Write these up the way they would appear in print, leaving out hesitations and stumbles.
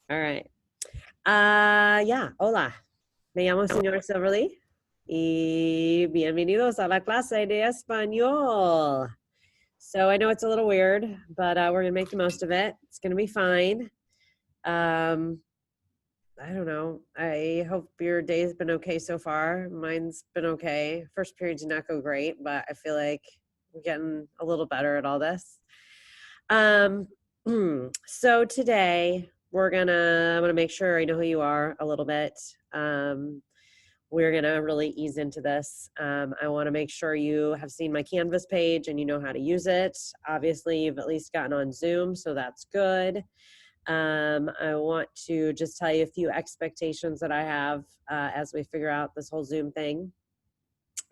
All right. Ya, hola. Me llamo señor Silverly y bienvenidos a la clase de español. So I know it's a little weird, but we're gonna make the most of it. It's gonna be fine. Um, I don't know. I hope your day's been okay so far. Mine's been okay. First period did not go great, but I feel like we're getting a little better at all this. Um, so today I'm gonna make sure I know who you are a little bit. We're gonna really ease into this. I want to make sure you have seen my Canvas page and you know how to use it. Obviously, you've at least gotten on Zoom, so that's good. I want to just tell you a few expectations that I have as we figure out this whole Zoom thing.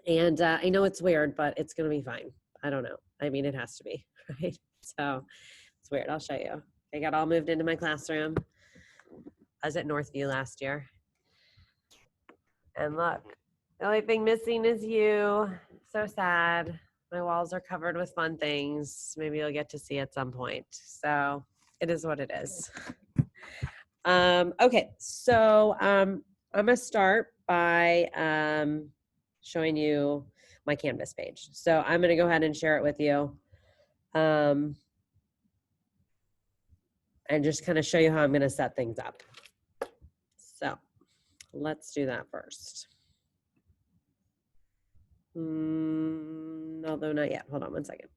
And I know it's weird, but it's gonna be fine. I don't know. I mean, it has to be, right? So it's weird. I'll show you. I got all moved into my classroom. I was at Northview last year. And look, the only thing missing is you. So sad. My walls are covered with fun things. Maybe you'll get to see at some point. So it is what it is. Okay, so I'm going to start by showing you my Canvas page. So I'm going to go ahead and share it with you. And just kind of show you how I'm going to set things up. So let's do that first. Although not yet. Hold on one second.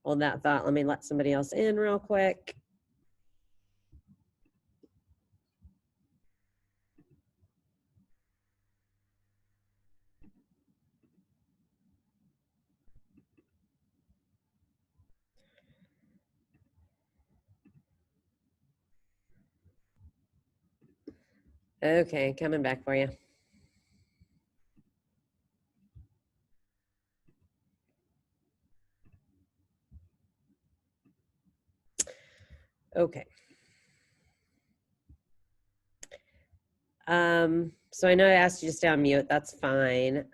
Hold that thought. Let me let somebody else in real quick. Okay, coming back for you. Okay. So I know I asked you to stay on mute. That's fine.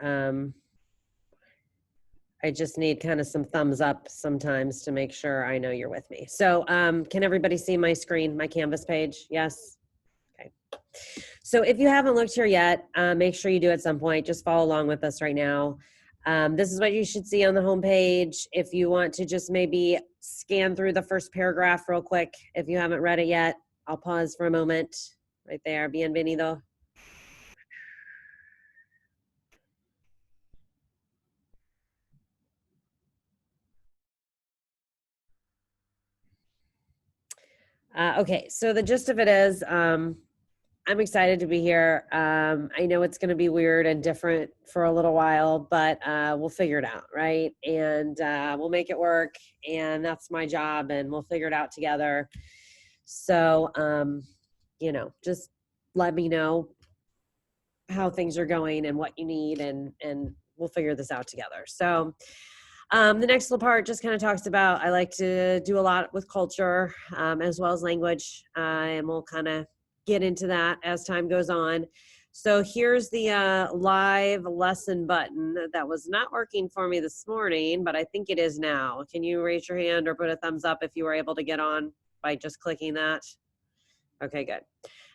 I just need kind of some thumbs up sometimes to make sure I know you're with me. So can everybody see my screen, my Canvas page? Yes? Okay. So if you haven't looked here yet, make sure you do at some point. Just follow along with us right now. This is what you should see on the homepage. If you want to just maybe scan through the first paragraph real quick, if you haven't read it yet, I'll pause for a moment. Right there, bienvenido. Okay, so the gist of it is, I'm excited to be here. I know it's going to be weird and different for a little while, but we'll figure it out, right? And we'll make it work. And that's my job, and we'll figure it out together. So, just let me know how things are going and what you need, and we'll figure this out together. So, the next little part just kind of talks about, I like to do a lot with culture as well as language, and we'll kind of get into that as time goes on. So here's the live lesson button that was not working for me this morning, but I think it is now. Can you raise your hand or put a thumbs up if you were able to get on by just clicking that? Okay, good.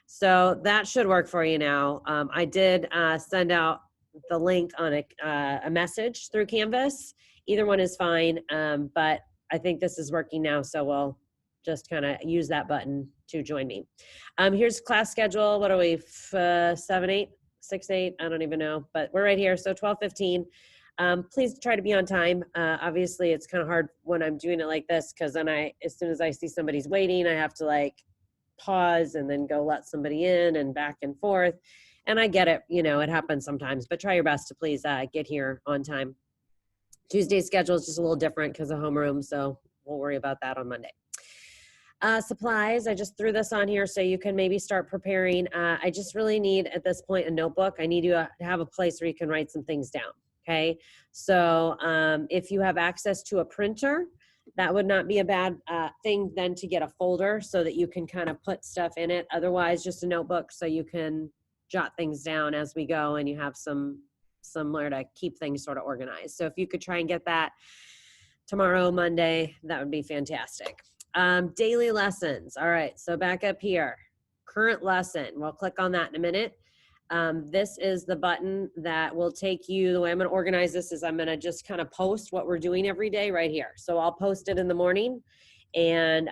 So that should work for you now. I did send out the link on a message through Canvas. Either one is fine, but I think this is working now, so we'll just kind of use that button to join me. Here's class schedule. What are we, 7, 8, 6, 8? I don't even know, but we're right here. So 12:15. Please try to be on time. Obviously, it's kind of hard when I'm doing it like this, because then as soon as I see somebody's waiting, I have to like pause and then go let somebody in and back and forth. And I get it, it happens sometimes, but try your best to please get here on time. Tuesday's schedule is just a little different because of homeroom, so we'll worry about that on Monday. Supplies, I just threw this on here so you can maybe start preparing. I just really need, at this point, a notebook. I need you to have a place where you can write some things down, okay? So if you have access to a printer, that would not be a bad thing then to get a folder so that you can kind of put stuff in it. Otherwise, just a notebook so you can jot things down as we go and you have some somewhere to keep things sort of organized. So if you could try and get that tomorrow, Monday, that would be fantastic. Daily lessons. All right, so back up here. Current lesson. We'll click on that in a minute. This is the button that will take you, the way I'm going to organize this is I'm going to just kind of post what we're doing every day right here. So I'll post it in the morning, and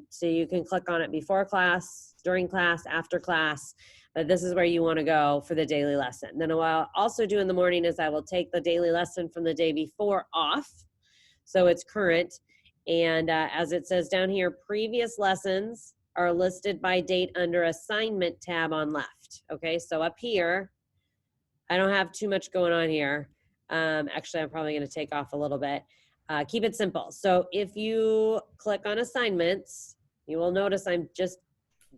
so you can click on it before class, during class, after class, but this is where you want to go for the daily lesson. Then what I'll also do in the morning is I will take the daily lesson from the day before off, so it's current, and as it says down here, previous lessons are listed by date under assignment tab on left. Okay, so up here, I don't have too much going on here. Actually, I'm probably going to take off a little bit. Keep it simple. So if you click on assignments, you will notice I'm just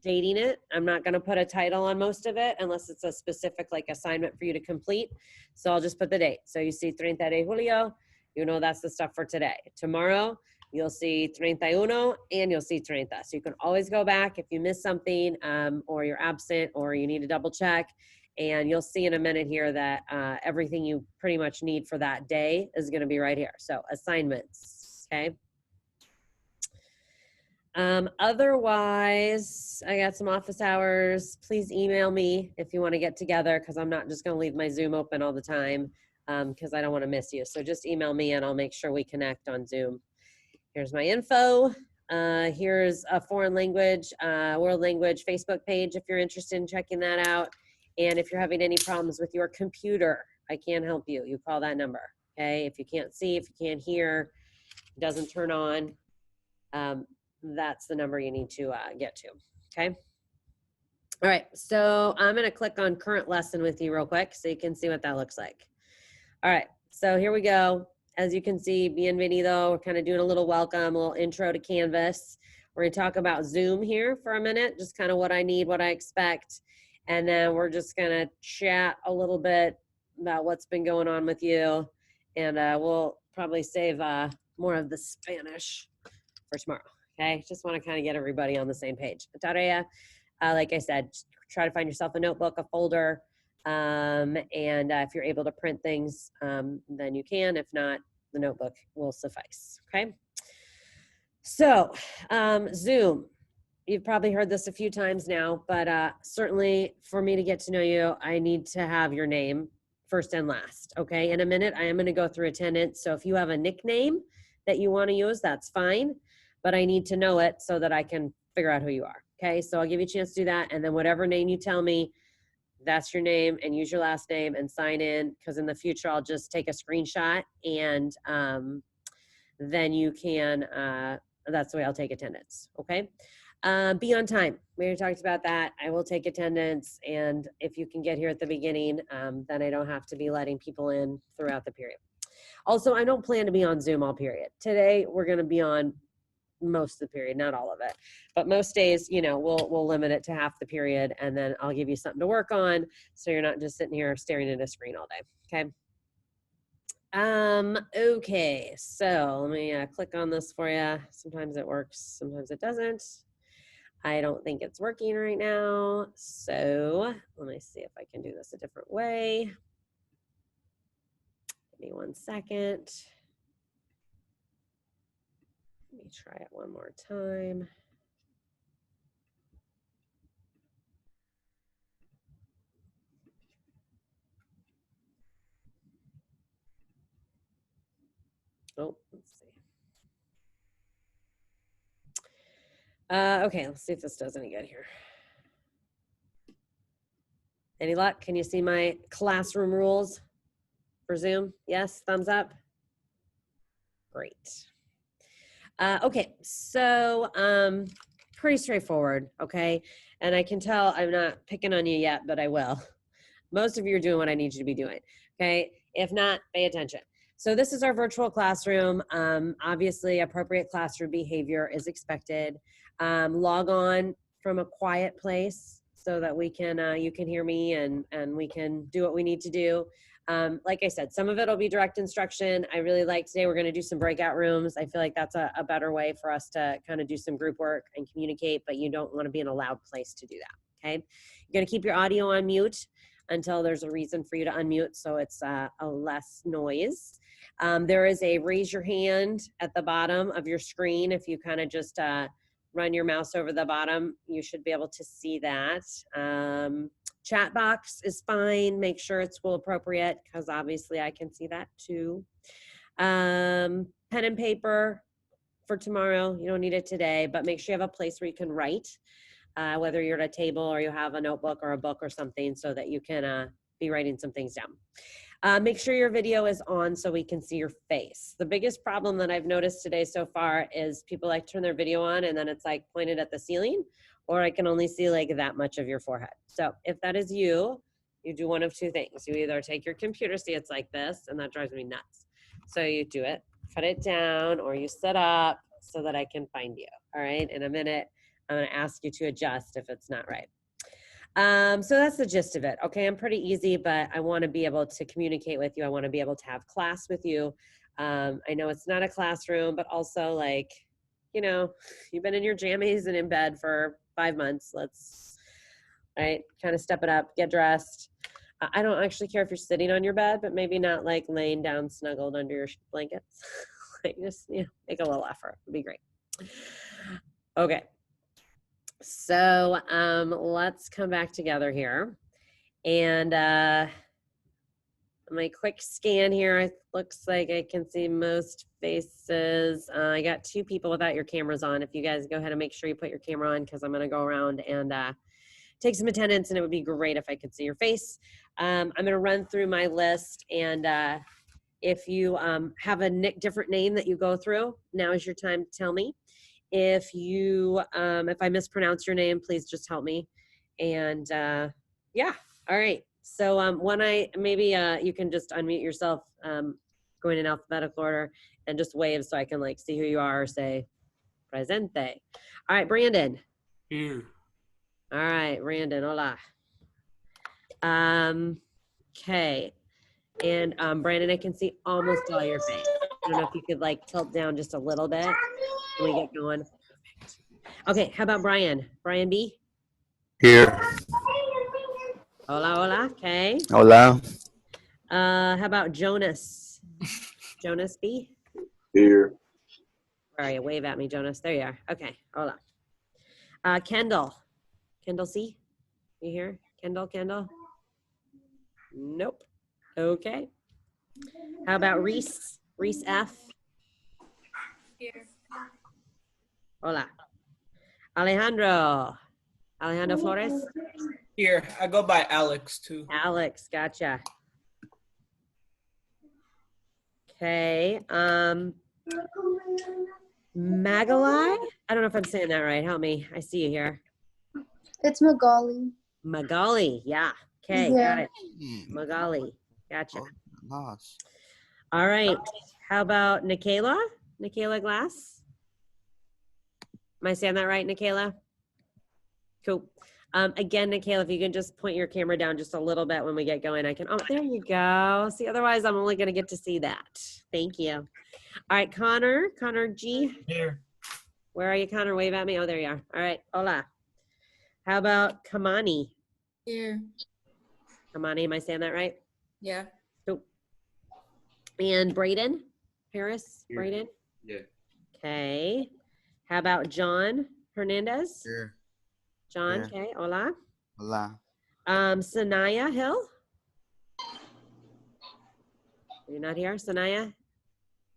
dating it. I'm not going to put a title on most of it unless it's a specific like assignment for you to complete. So I'll just put the date. So you see 30 de julio, you know that's the stuff for today. Tomorrow, you'll see 31 and you'll see 30. So you can always go back if you miss something or you're absent or you need to double check. And you'll see in a minute here that everything you pretty much need for that day is going to be right here. So assignments, okay? Otherwise, I got some office hours. Please email me if you want to get together because I'm not just going to leave my Zoom open all the time because I don't want to miss you. So just email me and I'll make sure we connect on Zoom. Here's my info. Here's a foreign language, world language Facebook page if you're interested in checking that out. And if you're having any problems with your computer, I can help you. You call that number, okay? If you can't see, if you can't hear, it doesn't turn on, that's the number you need to get to, okay? All right, so I'm gonna click on current lesson with you real quick so you can see what that looks like. All right, so here we go. As you can see, bienvenido, we're kind of doing a little welcome, a little intro to Canvas. We're gonna talk about Zoom here for a minute, just kind of what I need, what I expect. And then we're just gonna chat a little bit about what's been going on with you. And we'll probably save more of the Spanish for tomorrow, okay? Just wanna kind of get everybody on the same page. Tarea, like I said, try to find yourself a notebook, a folder, and if you're able to print things, then you can. If not, the notebook will suffice, okay? So, Zoom. You've probably heard this a few times now, but certainly for me to get to know you, I need to have your name first and last, okay? In a minute, I am gonna go through attendance. So if you have a nickname that you wanna use, that's fine, but I need to know it so that I can figure out who you are, okay? So I'll give you a chance to do that, and then whatever name you tell me, that's your name, and use your last name and sign in, because in the future, I'll just take a screenshot and then you can, that's the way I'll take attendance, okay? Be on time. We already talked about that. I will take attendance, and if you can get here at the beginning, then I don't have to be letting people in throughout the period. Also, I don't plan to be on Zoom all period. Today, we're going to be on most of the period, not all of it, but most days, you know, we'll limit it to half the period, and then I'll give you something to work on, so you're not just sitting here staring at a screen all day. Okay. Okay. So let me click on this for you. Sometimes it works, sometimes it doesn't. I don't think it's working right now. So let me see if I can do this a different way. Give me 1 second. Let me try it one more time. Oh, let's see. Okay, let's see if this does any good here. Any luck? Can you see my classroom rules for Zoom? Yes, thumbs up. Great. Okay, so pretty straightforward, okay? And I can tell I'm not picking on you yet, but I will. Most of you are doing what I need you to be doing, okay? If not, pay attention. So this is our virtual classroom. Obviously, appropriate classroom behavior is expected. Log on from a quiet place so that we can, you can hear me and we can do what we need to do. Like I said, some of it will be direct instruction. I really like today we're going to do some breakout rooms. I feel like that's a better way for us to kind of do some group work and communicate, but you don't want to be in a loud place to do that, okay? You're going to keep your audio on mute. until there's a reason for you to unmute, so it's a less noise. There is a raise your hand at the bottom of your screen. If you kind of just run your mouse over the bottom, you should be able to see that. Chat box is fine. Make sure it's school appropriate, because obviously I can see that too. Pen and paper for tomorrow. You don't need it today, but make sure you have a place where you can write, whether you're at a table or you have a notebook or a book or something, so that you can be writing some things down. Make sure your video is on so we can see your face. The biggest problem that I've noticed today so far is people like turn their video on and then it's like pointed at the ceiling, or I can only see like that much of your forehead. So if that is you, you do one of two things. You either take your computer, see it's like this, and that drives me nuts. So you do it, cut it down, or you sit up so that I can find you. All right, in a minute, I'm gonna ask you to adjust if it's not right. So that's the gist of it. Okay, I'm pretty easy, but I want to be able to communicate with you. I want to be able to have class with you. I know it's not a classroom, but also like, you know, you've been in your jammies and in bed for 5 months. Let's, right, kind of step it up, get dressed. I don't actually care if you're sitting on your bed, but maybe not like laying down snuggled under your blankets. Like just, you know, make a little effort. It'd be great. Okay. So let's come back together here. And my quick scan here, it looks like I can see most faces. I got 2 people without your cameras on. If you guys go ahead and make sure you put your camera on, because I'm going to go around and take some attendance, and it would be great if I could see your face. I'm going to run through my list, and if you have a different name that you go through, now is your time to tell me. If you, if I mispronounce your name, please just help me. And yeah, all right. So maybe you can just unmute yourself, going in alphabetical order, and just wave so I can like see who you are, or say presente. All right, Brandon. Here. All right, Brandon, hola. Okay. And Brandon, I can see almost all your face. I don't know if you could like tilt down just a little bit when we get going. Okay, how about Brian? Brian B? Here. Hola, hola, okay. Hola. How about Jonas? Jonas B? Here. Where are you? Wave at me, Jonas. There you are. Okay, hola. Kendall. Kendall C? You here? Kendall? Nope. Okay. How about Reese? Reese F? Here. Hola. Alejandro Flores? Here. I go by Alex too. Alex, gotcha. Okay. Magalai? I don't know if I'm saying that right. Help me. I see you here. It's Magali. Magali, yeah. Okay, Yeah. got it. Magali, gotcha. Nice. All right. How about Nikayla? Nikayla Glass? Am I saying that right, Nikayla? Cool. Again, Nikayla, if you can just point your camera down just a little bit when we get going, I can, oh, there you go. See, otherwise I'm only gonna get to see that. Thank you. All right, Connor G. Here. Where are you, Connor? Wave at me. Oh, there you are. All right, hola. How about Kamani? Here. Kamani, am I saying that right? Yeah. Cool. And Braden Harris? Here. Braden? Yeah. Okay. How about John Hernandez? Here. John, Yeah. okay, hola. Hola. Sanaya Hill? You're not here, Sanaya?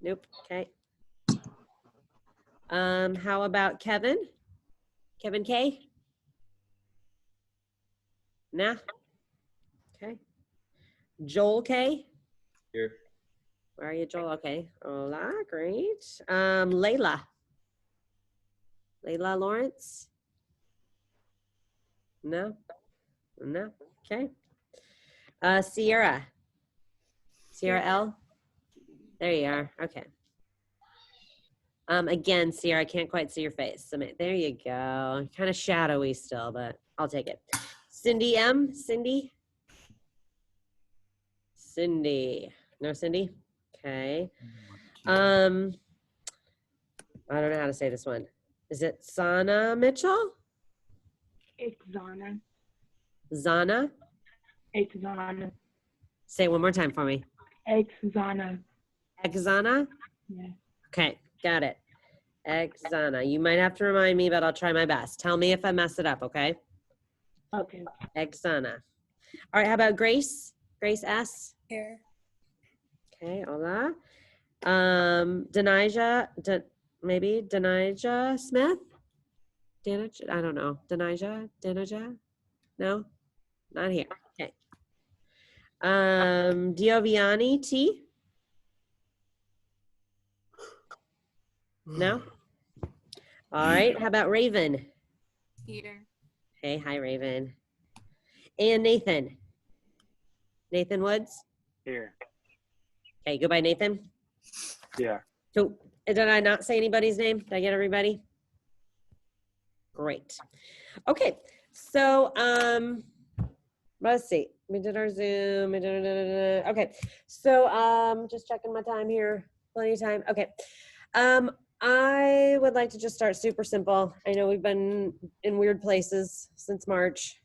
Nope, okay. How about Kevin? Kevin K? Nah. Okay. Joel K? Here. Where are you, Joel? Okay. Hola, great. Layla Lawrence? No? No? Okay. Sierra L? There you are. Okay. Again, Sierra, I can't quite see your face. So there you go. Kind of shadowy still, but I'll take it. Cindy M? Cindy? No, Cindy? Okay. I don't know how to say this one. Is it Sana Mitchell? It's Zana. Zana? Exana. Say it one more time for me. Exana. Exana? Yeah. Okay, got it. Exana. You might have to remind me, but I'll try my best. Tell me if I mess it up, okay? Okay. Exana. All right, how about Grace? Grace S? Here. Okay, hola. Maybe Denija Smith? Denija, I don't know. Denija? No? Not here. Okay. Dioviani T? No? All right, how about Raven? Here. Hey, hi, Raven. And Nathan? Nathan Woods? Here. Okay, goodbye, Nathan. Yeah. So, did I not say anybody's name? Did I get everybody? Great. Okay, so let's see. We did our Zoom. Okay, so just checking my time here. Plenty of time. Okay. I would like to just start super simple. I know we've been in weird places since March.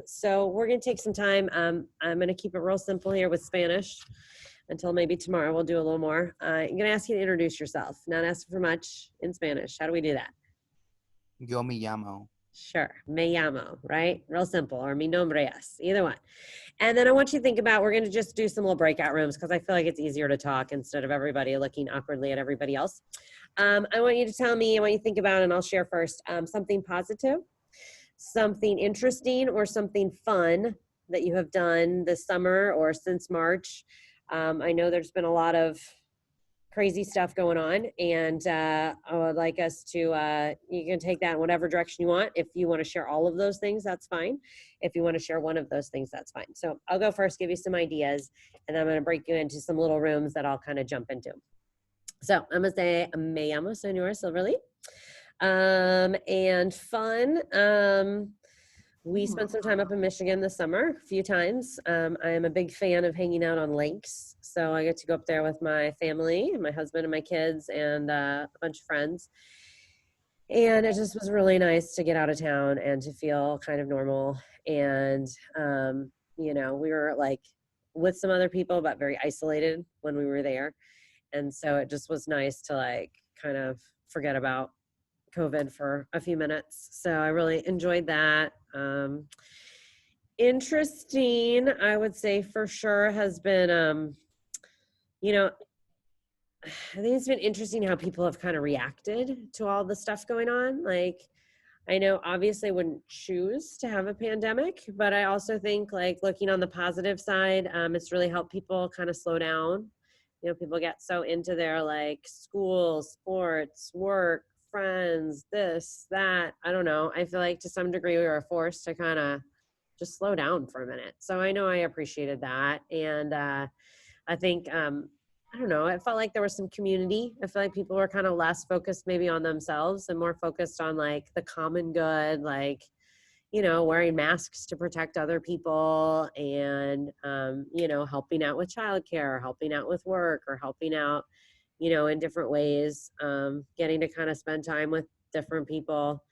So we're gonna take some time. I'm gonna keep it real simple here with Spanish until maybe tomorrow. We'll do a little more. I'm gonna ask you to introduce yourself, not ask for much in Spanish. How do we do that? Yo me llamo. Sure. Me llamo, right? Real simple. Or mi nombre es. Either one. And then I want you to think about, we're going to just do some little breakout rooms because I feel like it's easier to talk instead of everybody looking awkwardly at everybody else. I want you to tell me, I want you to think about, and I'll share first, something positive, something interesting, or something fun that you have done this summer or since March. I know there's been a lot of crazy stuff going on, and I would like us to, you can take that in whatever direction you want. If you want to share all of those things, that's fine. If you want to share one of those things, that's fine. So I'll go first, give you some ideas, and then I'm going to break you into some little rooms that I'll kind of jump into. So I'm going to say, me llamo Senora Silverly. And fun. We spent some time up in Michigan this summer, a few times. I am a big fan of hanging out on lakes. So I get to go up there with my family, my husband and my kids, and a bunch of friends. And it just was really nice to get out of town and to feel kind of normal. And, you know, we were like with some other people, but very isolated when we were there. And so it just was nice to like kind of forget about COVID for a few minutes. So I really enjoyed that. Interesting, I would say for sure has been, you know, I think it's been interesting how people have kind of reacted to all the stuff going on. Like, I know obviously I wouldn't choose to have a pandemic, but I also think like looking on the positive side, it's really helped people kind of slow down. You know, people get so into their like school, sports, work, friends, this, that, I don't know. I feel like to some degree we were forced to kind of just slow down for a minute. So I know I appreciated that. And I think, I don't know, it felt like there was some community. I feel like people were kind of less focused maybe on themselves and more focused on like the common good, like, you know, wearing masks to protect other people and, you know, helping out with childcare, helping out with work, or helping out, you know, in different ways, getting to kind of spend time with different people.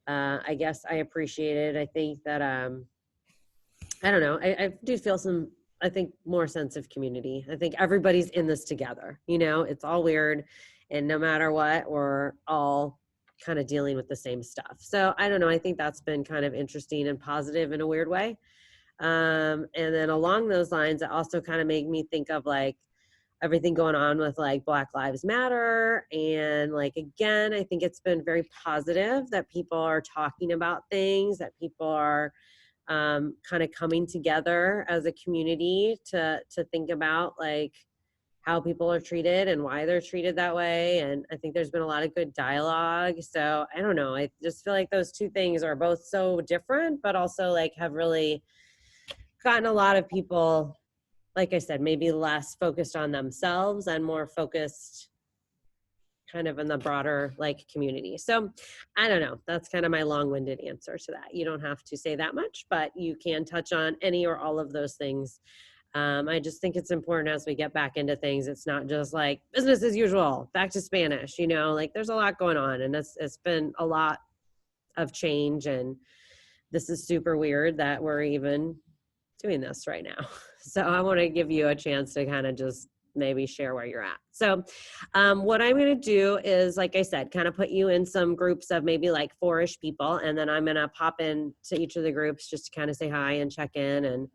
I guess I appreciated, I think that, I don't know, I do feel some, I think more sense of community. I think everybody's in this together, you know, it's all weird, and no matter what, we're all kind of dealing with the same stuff. So I don't know, I think that's been kind of interesting and positive in a weird way. And then along those lines, it also kind of made me think of like everything going on with like Black Lives Matter. And like, again, I think it's been very positive that people are talking about things, that people are kind of coming together as a community to think about like how people are treated and why they're treated that way. And I think there's been a lot of good dialogue. So I don't know, I just feel like those two things are both so different, but also like have really gotten a lot of people, like I said, maybe less focused on themselves and more focused kind of in the broader like community. So I don't know, that's kind of my long-winded answer to that. You don't have to say that much, but you can touch on any or all of those things. I just think it's important as we get back into things, it's not just like business as usual, back to Spanish, you know, like there's a lot going on, and it's been a lot of change, and this is super weird that we're even doing this right now. So I want to give you a chance to kind of just maybe share where you're at. So what I'm going to do is, like I said, kind of put you in some groups of maybe like 4-ish people, and then I'm going to pop in to each of the groups just to kind of say hi and check in and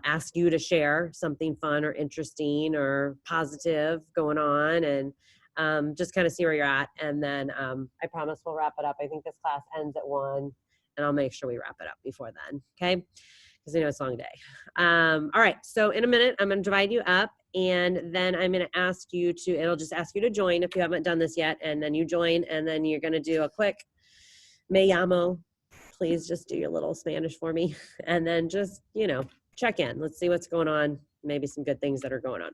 ask you to share something fun or interesting or positive going on, and just kind of see where you're at. And then I promise we'll wrap it up. I think this class ends at 1, and I'll make sure we wrap it up before then. Okay. Because I know it's a long day. All right. So in a minute, I'm going to divide you up, and then I'm going to ask you to, it'll just ask you to join if you haven't done this yet. And then you join, and then you're going to do a quick me llamo. Please just do your little Spanish for me. And then just, you know, check in. Let's see what's going on. Maybe some good things that are going on.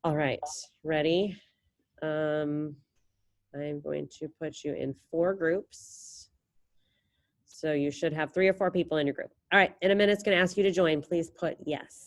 All right. Ready? I'm going to put you in 4 groups. So you should have 3 or 4 people in your group. All right, in a minute, it's going to ask you to join. Please put yes.